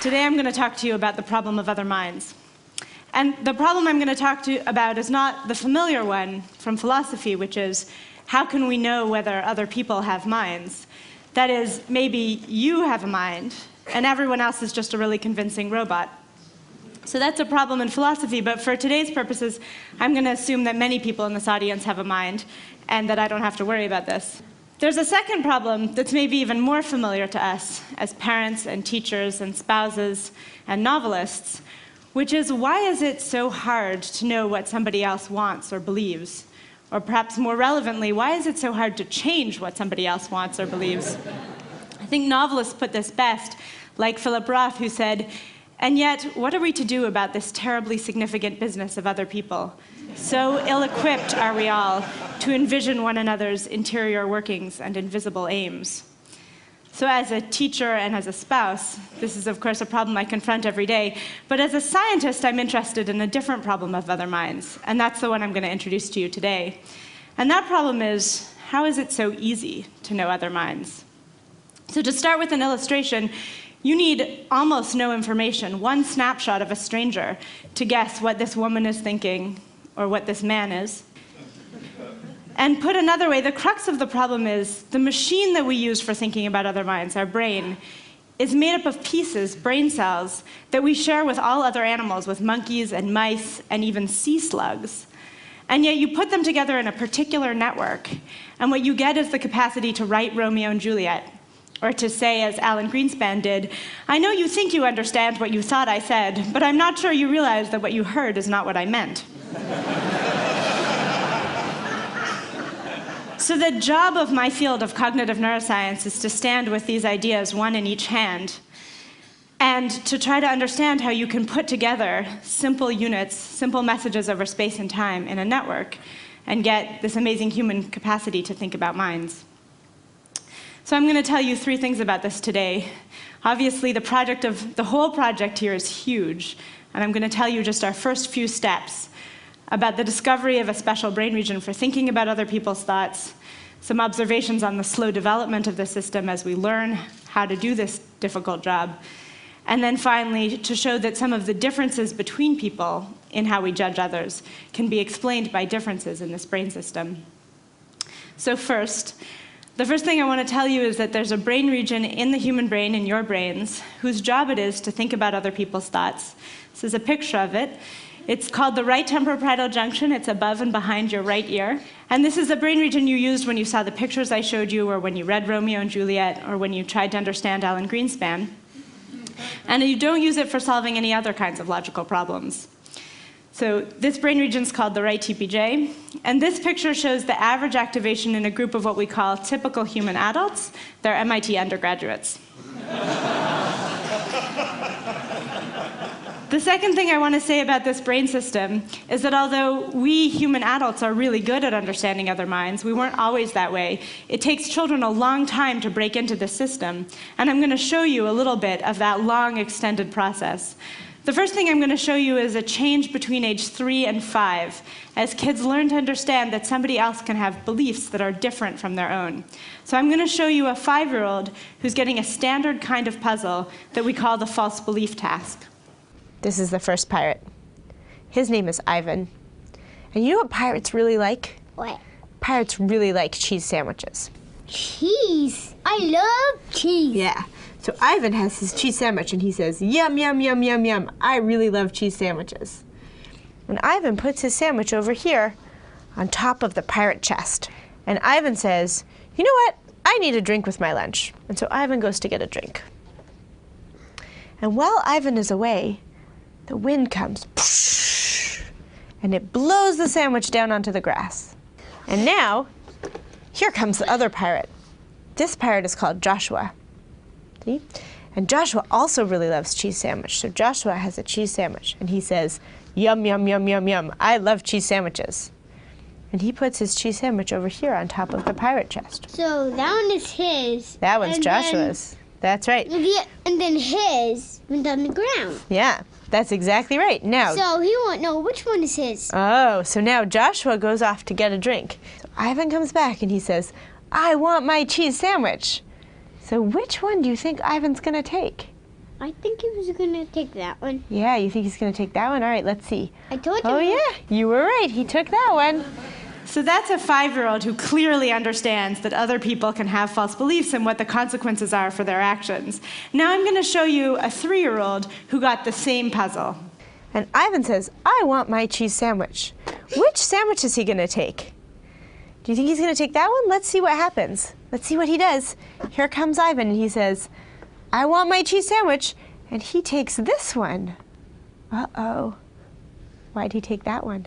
Today I'm going to talk to you about the problem of other minds. And the problem I'm going to talk to you about is not the familiar one from philosophy, which is, how can we know whether other people have minds? That is, maybe you have a mind, and everyone else is just a really convincing robot. So that's a problem in philosophy, but for today's purposes, I'm going to assume that many people in this audience have a mind, and that I don't have to worry about this. There's a second problem that's maybe even more familiar to us as parents and teachers and spouses and novelists, which is, why is it so hard to know what somebody else wants or believes? Or perhaps more relevantly, why is it so hard to change what somebody else wants or believes? I think novelists put this best, like Philip Roth, who said, "And yet, what are we to do about this terribly significant business of other people? So ill-equipped are we all to envision one another's interior workings and invisible aims." So as a teacher and as a spouse, this is of course a problem I confront every day, but as a scientist, I'm interested in a different problem of other minds, and that's the one I'm going to introduce to you today. And that problem is, how is it so easy to know other minds? So to start with an illustration, you need almost no information, one snapshot of a stranger, to guess what this woman is thinking or what this man is. And put another way, the crux of the problem is the machine that we use for thinking about other minds, our brain, is made up of pieces, brain cells, that we share with all other animals, with monkeys and mice and even sea slugs. And yet you put them together in a particular network, and what you get is the capacity to write Romeo and Juliet, or to say, as Alan Greenspan did, "I know you think you understand what you thought I said, but I'm not sure you realize that what you heard is not what I meant." So the job of my field of cognitive neuroscience is to stand with these ideas, one in each hand, and to try to understand how you can put together simple units, simple messages over space and time in a network, and get this amazing human capacity to think about minds. So I'm going to tell you three things about this today. Obviously, the whole project here is huge, and I'm going to tell you just our first few steps about the discovery of a special brain region for thinking about other people's thoughts, some observations on the slow development of the system as we learn how to do this difficult job, and then finally to show that some of the differences between people in how we judge others can be explained by differences in this brain system. So the first thing I want to tell you is that there's a brain region in the human brain, in your brains, whose job it is to think about other people's thoughts. This is a picture of it. It's called the right temporoparietal junction. It's above and behind your right ear. And this is the brain region you used when you saw the pictures I showed you, or when you read Romeo and Juliet, or when you tried to understand Alan Greenspan. And you don't use it for solving any other kinds of logical problems. So this brain region is called the right TPJ. And this picture shows the average activation in a group of what we call typical human adults. They're MIT undergraduates. The second thing I want to say about this brain system is that although we human adults are really good at understanding other minds, we weren't always that way. It takes children a long time to break into this system, and I'm going to show you a little bit of that long, extended process. The first thing I'm going to show you is a change between age 3 and 5, as kids learn to understand that somebody else can have beliefs that are different from their own. So I'm going to show you a 5-year-old who's getting a standard kind of puzzle that we call the false belief task. This is the first pirate. His name is Ivan. And you know what pirates really like? What? Pirates really like cheese sandwiches. Cheese? I love cheese. Yeah. So Ivan has his cheese sandwich and he says, "Yum, yum, yum, yum, yum. I really love cheese sandwiches." And Ivan puts his sandwich over here on top of the pirate chest. And Ivan says, "You know what? I need a drink with my lunch." And so Ivan goes to get a drink. And while Ivan is away, the wind comes, and it blows the sandwich down onto the grass. And now, here comes the other pirate. This pirate is called Joshua. See? And Joshua also really loves cheese sandwich. So Joshua has a cheese sandwich, and he says, "Yum, yum, yum, yum, yum. I love cheese sandwiches." And he puts his cheese sandwich over here on top of the pirate chest. So that one is his. That one's Joshua's. That's right. And then his went on the ground. Yeah. That's exactly right. Now, so he won't know which one is his. Oh, so now Joshua goes off to get a drink. So Ivan comes back and he says, "I want my cheese sandwich." So which one do you think Ivan's going to take? I think he was going to take that one. Yeah, you think he's going to take that one? All right, let's see. I told you. Oh, yeah, you were right. He took that one. So that's a 5-year-old who clearly understands that other people can have false beliefs and what the consequences are for their actions. Now I'm going to show you a 3-year-old who got the same puzzle. And Ivan says, I want my cheese sandwich. Which sandwich is he going to take? Do you think he's going to take that one? Let's see what happens. Let's see what he does. Here comes Ivan, and he says, I want my cheese sandwich. And he takes this one. Uh-oh. Why'd he take that one?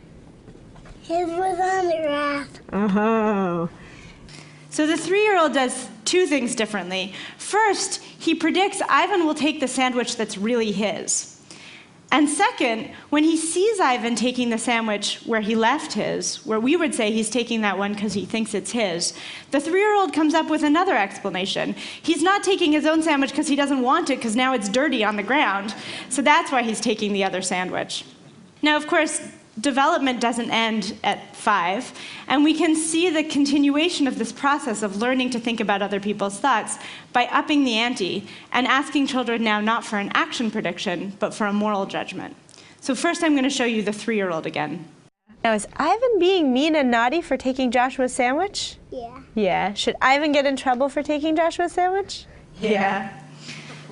His was on the wrap. Oh. So the 3-year-old does 2 things differently. First, he predicts Ivan will take the sandwich that's really his. And second, when he sees Ivan taking the sandwich where he left his, where we would say he's taking that one because he thinks it's his, the 3-year-old comes up with another explanation. He's not taking his own sandwich because he doesn't want it because now it's dirty on the ground. So that's why he's taking the other sandwich. Now, of course, development doesn't end at 5, and we can see the continuation of this process of learning to think about other people's thoughts by upping the ante and asking children now not for an action prediction, but for a moral judgment. So first I'm going to show you the 3-year-old again. Now, is Ivan being mean and naughty for taking Joshua's sandwich? Yeah. Yeah. Should Ivan get in trouble for taking Joshua's sandwich? Yeah.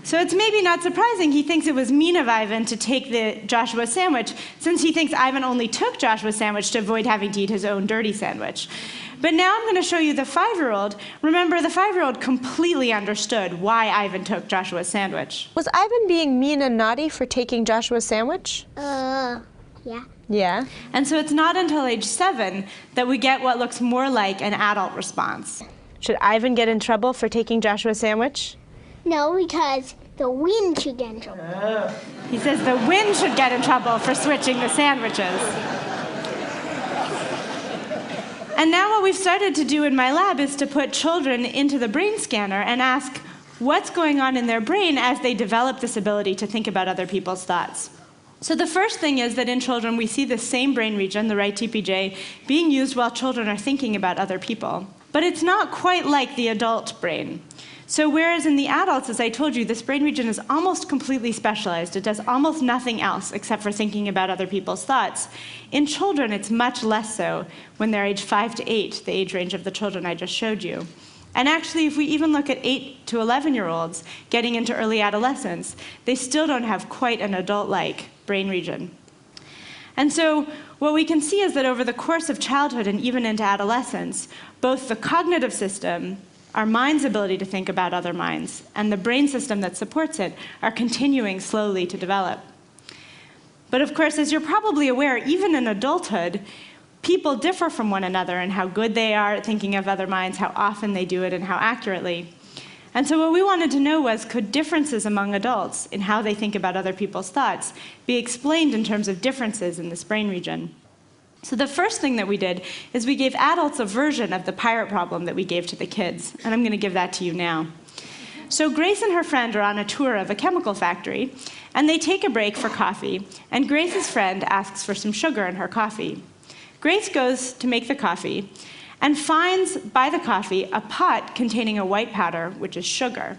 So it's maybe not surprising he thinks it was mean of Ivan to take the Joshua sandwich, since he thinks Ivan only took Joshua's sandwich to avoid having to eat his own dirty sandwich. But now I'm going to show you the 5-year-old. Remember, the 5-year-old completely understood why Ivan took Joshua's sandwich. Was Ivan being mean and naughty for taking Joshua's sandwich? Yeah. Yeah. And so it's not until age 7 that we get what looks more like an adult response. Should Ivan get in trouble for taking Joshua's sandwich? No, because the wind should get in trouble. He says the wind should get in trouble for switching the sandwiches. And now what we've started to do in my lab is to put children into the brain scanner and ask what's going on in their brain as they develop this ability to think about other people's thoughts. So the first thing is that in children we see the same brain region, the right TPJ, being used while children are thinking about other people. But it's not quite like the adult brain. So whereas in the adults, as I told you, this brain region is almost completely specialized. It does almost nothing else except for thinking about other people's thoughts. In children, it's much less so when they're age 5 to 8, the age range of the children I just showed you. And actually, if we even look at 8 to 11-year-olds getting into early adolescence, they still don't have quite an adult-like brain region. And so what we can see is that over the course of childhood and even into adolescence, both the cognitive system, our mind's ability to think about other minds, and the brain system that supports it are continuing slowly to develop. But of course, as you're probably aware, even in adulthood, people differ from one another in how good they are at thinking of other minds, how often they do it, and how accurately. And so what we wanted to know was, could differences among adults in how they think about other people's thoughts be explained in terms of differences in this brain region? So the first thing that we did is we gave adults a version of the pirate problem that we gave to the kids, and I'm going to give that to you now. So Grace and her friend are on a tour of a chemical factory, and they take a break for coffee, and Grace's friend asks for some sugar in her coffee. Grace goes to make the coffee and finds by the coffee a pot containing a white powder, which is sugar.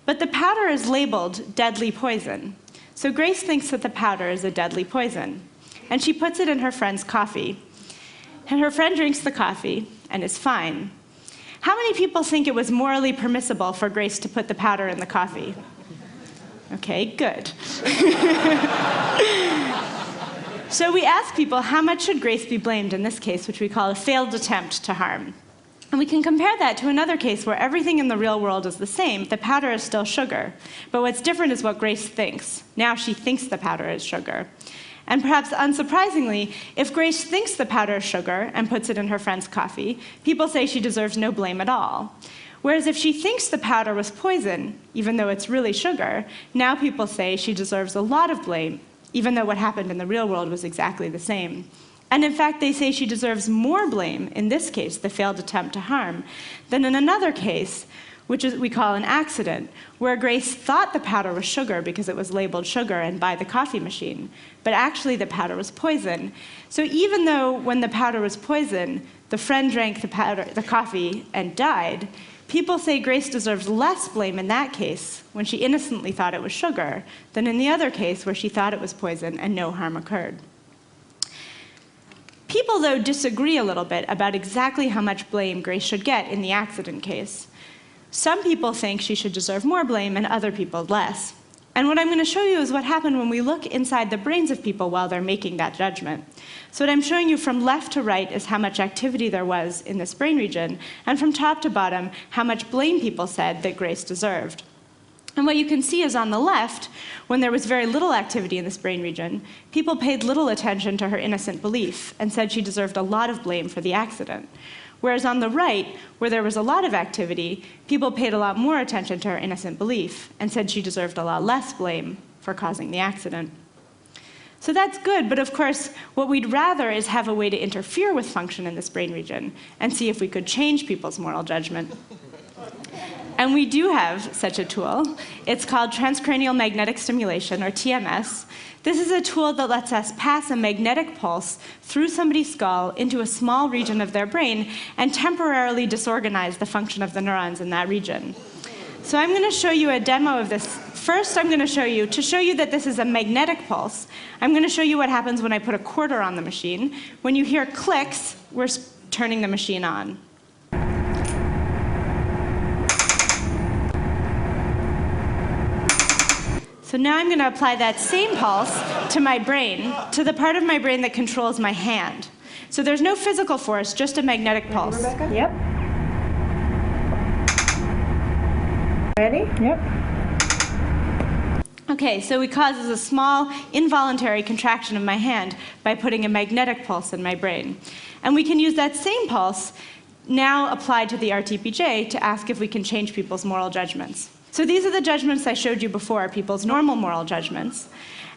But the powder is labeled deadly poison. So Grace thinks that the powder is a deadly poison, and she puts it in her friend's coffee. And her friend drinks the coffee and is fine. How many people think it was morally permissible for Grace to put the powder in the coffee? Okay, good. So we ask people, how much should Grace be blamed in this case, which we call a failed attempt to harm? And we can compare that to another case where everything in the real world is the same. The powder is still sugar. But what's different is what Grace thinks. Now she thinks the powder is sugar. And perhaps unsurprisingly, if Grace thinks the powder is sugar and puts it in her friend's coffee, people say she deserves no blame at all. Whereas if she thinks the powder was poison, even though it's really sugar, now people say she deserves a lot of blame, even though what happened in the real world was exactly the same. And in fact, they say she deserves more blame, in this case, the failed attempt to harm, than in another case, which we call an accident, where Grace thought the powder was sugar because it was labeled sugar and by the coffee machine, but actually the powder was poison. So even though when the powder was poison, the friend drank the coffee and died, People say Grace deserves less blame in that case, when she innocently thought it was sugar, than in the other case where she thought it was poison and no harm occurred. People, though, disagree a little bit about exactly how much blame Grace should get in the accident case. Some people think she should deserve more blame and other people less. And what I'm going to show you is what happened when we look inside the brains of people while they're making that judgment. So what I'm showing you from left to right is how much activity there was in this brain region, and from top to bottom, how much blame people said that Grace deserved. And what you can see is on the left, when there was very little activity in this brain region, people paid little attention to her innocent belief and said she deserved a lot of blame for the accident. Whereas on the right, where there was a lot of activity, people paid a lot more attention to her innocent belief and said she deserved a lot less blame for causing the accident. So that's good, but of course, what we'd rather is have a way to interfere with function in this brain region and see if we could change people's moral judgment. And we do have such a tool. It's called transcranial magnetic stimulation, or TMS. This is a tool that lets us pass a magnetic pulse through somebody's skull into a small region of their brain and temporarily disorganize the function of the neurons in that region. So I'm going to show you a demo of this. First, I'm going to show you that this is a magnetic pulse, I'm going to show you what happens when I put a quarter on the machine. When you hear clicks, we're turning the machine on. So now I'm going to apply that same pulse to my brain, to the part of my brain that controls my hand. So there's no physical force, just a magnetic pulse. Rebecca? Yep. Ready? Yep. Okay, so it causes a small, involuntary contraction of my hand by putting a magnetic pulse in my brain. And we can use that same pulse, now applied to the RTPJ, to ask if we can change people's moral judgments. So these are the judgments I showed you before, people's normal moral judgments.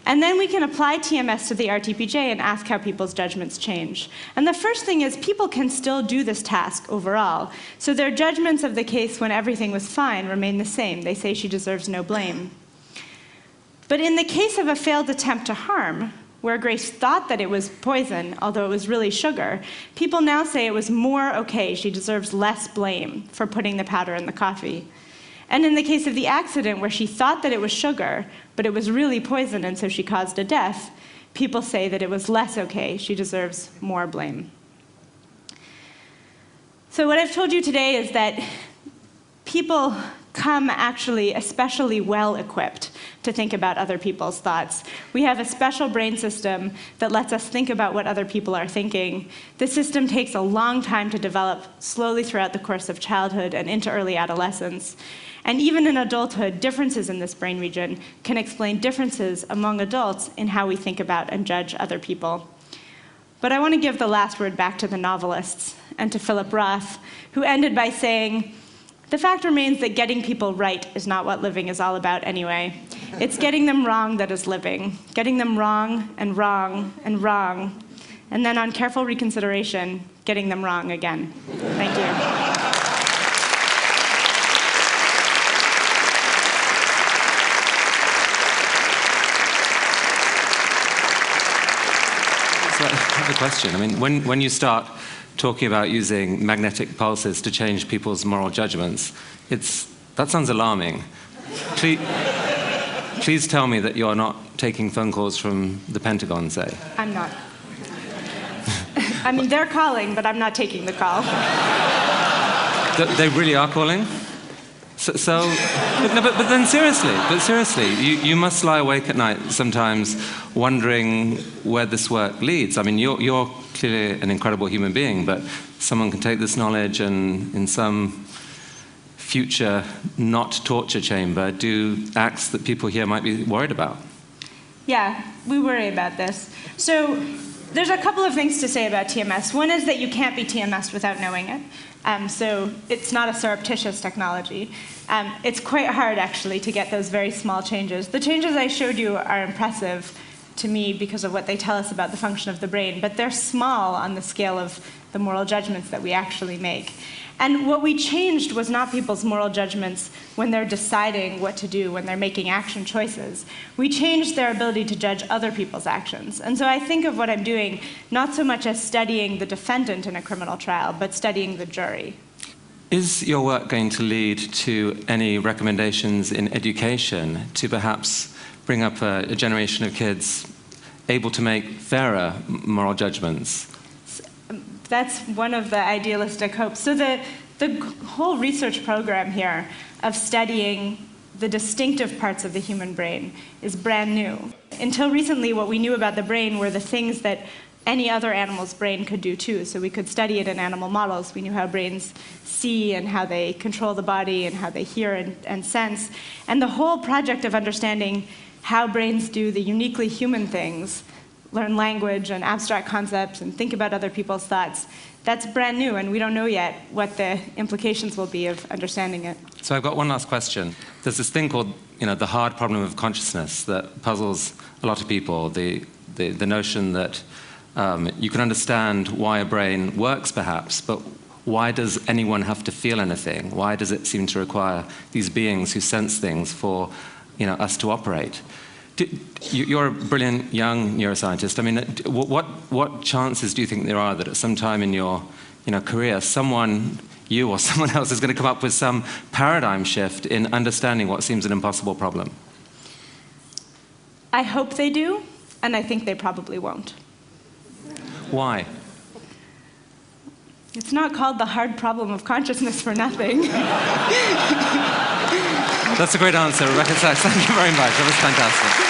And then we can apply TMS to the RTPJ and ask how people's judgments change. And the first thing is people can still do this task overall. So their judgments of the case when everything was fine remain the same. They say she deserves no blame. But in the case of a failed attempt to harm, where Grace thought that it was poison, although it was really sugar, people now say it was more okay, she deserves less blame for putting the powder in the coffee. And in the case of the accident, where she thought that it was sugar, but it was really poison and so she caused a death, people say that it was less okay, she deserves more blame. So what I've told you today is that people come actually especially well equipped to think about other people's thoughts. We have a special brain system that lets us think about what other people are thinking. This system takes a long time to develop, slowly throughout the course of childhood and into early adolescence. And even in adulthood, differences in this brain region can explain differences among adults in how we think about and judge other people. But I want to give the last word back to the novelists and to Philip Roth, who ended by saying, "The fact remains that getting people right is not what living is all about anyway. It's getting them wrong that is living, getting them wrong and wrong and wrong, and then on careful reconsideration, getting them wrong again." Thank you. I have a question. I mean, when you start talking about using magnetic pulses to change people's moral judgments, that sounds alarming. Please tell me that you're not taking phone calls from the Pentagon, say. I'm not. I mean, they're calling, but I'm not taking the call. They really are calling? But then seriously, you must lie awake at night sometimes wondering where this work leads. I mean, you're clearly an incredible human being, but someone can take this knowledge and in some future not torture chamber do acts that people here might be worried about. Yeah, we worry about this. So there's a couple of things to say about TMS. One is that you can't be TMS'd without knowing it. So it's not a surreptitious technology. It's quite hard, actually, to get those very small changes. The changes I showed you are impressive to me because of what they tell us about the function of the brain, but they're small on the scale of the moral judgments that we actually make. And what we changed was not people's moral judgments when they're deciding what to do, when they're making action choices. We changed their ability to judge other people's actions. And so I think of what I'm doing not so much as studying the defendant in a criminal trial, but studying the jury. Is your work going to lead to any recommendations in education to perhaps bring up a generation of kids able to make fairer moral judgments? That's one of the idealistic hopes. So the whole research program here of studying the distinctive parts of the human brain is brand new. Until recently, what we knew about the brain were the things that any other animal's brain could do too. So we could study it in animal models. We knew how brains see and how they control the body and how they hear and sense. And the whole project of understanding how brains do the uniquely human things, learn language and abstract concepts and think about other people's thoughts, that's brand new, and we don't know yet what the implications will be of understanding it. So I've got one last question. There's this thing called, the hard problem of consciousness that puzzles a lot of people, the notion that you can understand why a brain works, perhaps, but why does anyone have to feel anything? Why does it seem to require these beings who sense things for us to operate? You're a brilliant young neuroscientist. I mean, what chances do you think there are that at some time in your career, you or someone else is going to come up with some paradigm shift in understanding what seems an impossible problem? I hope they do, and I think they probably won't. Why? It's not called the hard problem of consciousness for nothing. That's a great answer, Rebecca Saxe. Thank you very much. That was fantastic.